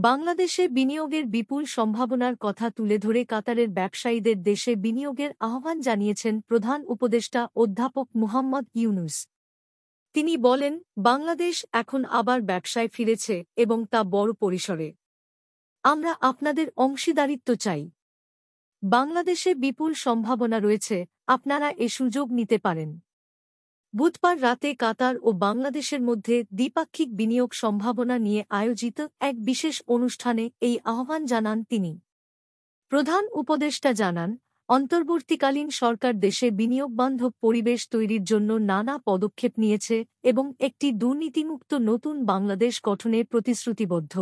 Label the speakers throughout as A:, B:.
A: বাংলাদেশে বিনিয়োগের বিপুল সম্ভাবনার কথা তুলে ধরে কাতারের ব্যবসায়ীদের দেশে বিনিয়োগের আহ্বান জানিয়েছেন প্রধান উপদেষ্টা অধ্যাপক মুহাম্মদ ইউনূস। তিনি বলেন, বাংলাদেশ এখন আবার ব্যবসায় ফিরেছে এবং তা বড় পরিসরে। আমরা আপনাদের অংশীদারিত্ব চাই। বাংলাদেশে বিপুল সম্ভাবনা রয়েছে, আপনারা এ সুযোগ নিতে পারেন। বুধবার রাতে কাতার ও বাংলাদেশের মধ্যে দ্বিপাক্ষিক বিনিয়োগ সম্ভাবনা নিয়ে আয়োজিত এক বিশেষ অনুষ্ঠানে এই আহ্বান জানান তিনি। প্রধান উপদেষ্টা জানান, অন্তর্বর্তীকালীন সরকার দেশে বিনিয়োগবান্ধব পরিবেশ তৈরির জন্য নানা পদক্ষেপ নিয়েছে এবং একটি দুর্নীতিমুক্ত নতুন বাংলাদেশ গঠনে প্রতিশ্রুতিবদ্ধ।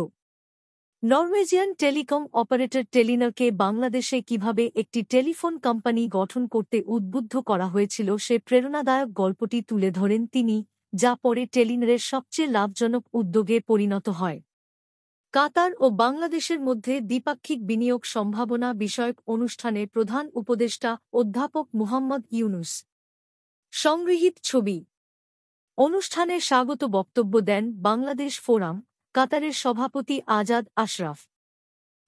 A: নরওয়েজিয়ান টেলিকম অপারেটর টেলিনরকে বাংলাদেশে কিভাবে একটি টেলিফোন কোম্পানি গঠন করতে উদ্বুদ্ধ করা হয়েছিল সে প্রেরণাদায়ক গল্পটি তুলে ধরেন তিনি, যা পরে টেলিনরের সবচেয়ে লাভজনক উদ্যোগে পরিণত হয়। কাতার ও বাংলাদেশের মধ্যে দ্বিপাক্ষিক বিনিয়োগ সম্ভাবনা বিষয়ক অনুষ্ঠানে প্রধান উপদেষ্টা অধ্যাপক মুহাম্মদ ইউনূস। সংগৃহীত ছবি। অনুষ্ঠানে স্বাগত বক্তব্য দেন বাংলাদেশ ফোরাম, কাতারের সভাপতি আজাদ আশরাফ।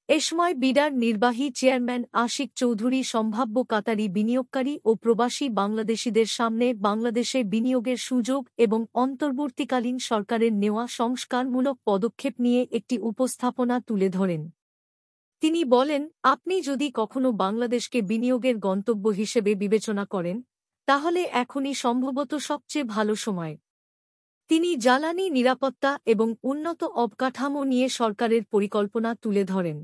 A: এ সময় বিডার নির্বাহী চেয়ারম্যান আশিক চৌধুরী সম্ভাব্য কাতারি বিনিয়োগকারী ও প্রবাসী বাংলাদেশিদের সামনে বাংলাদেশে বিনিয়োগের সুযোগ এবং অন্তর্বর্তীকালীন সরকারের নেওয়া সংস্কারমূলক পদক্ষেপ নিয়ে একটি উপস্থাপনা তুলে ধরেন। তিনি বলেন, আপনি যদি কখনো বাংলাদেশকে বিনিয়োগের গন্তব্য হিসেবে বিবেচনা করেন, তাহলে এখনই সম্ভবত সবচেয়ে ভালো সময়। তিনি জ্বালানি নিরাপত্তা এবং উন্নত অবকাঠামো নিয়ে সরকারের পরিকল্পনা তুলে ধরেন।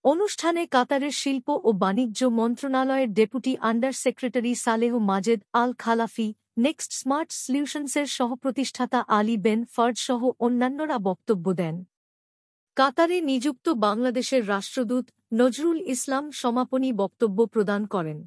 A: অনুষ্ঠানে কাতারের শিল্প ও বাণিজ্য মন্ত্রণালয়ের deputy under secretary Saleh Majed Al Khalafi, next smart সলিউশনসের সহপ্রতিষ্ঠাতা আলী বেন ফার্ড সহ অন্যান্যরা বক্তব্য দেন। কাতারে নিযুক্ত বাংলাদেশের রাষ্ট্রদূত নজরুল ইসলাম সমাপনী বক্তব্য প্রদান করেন।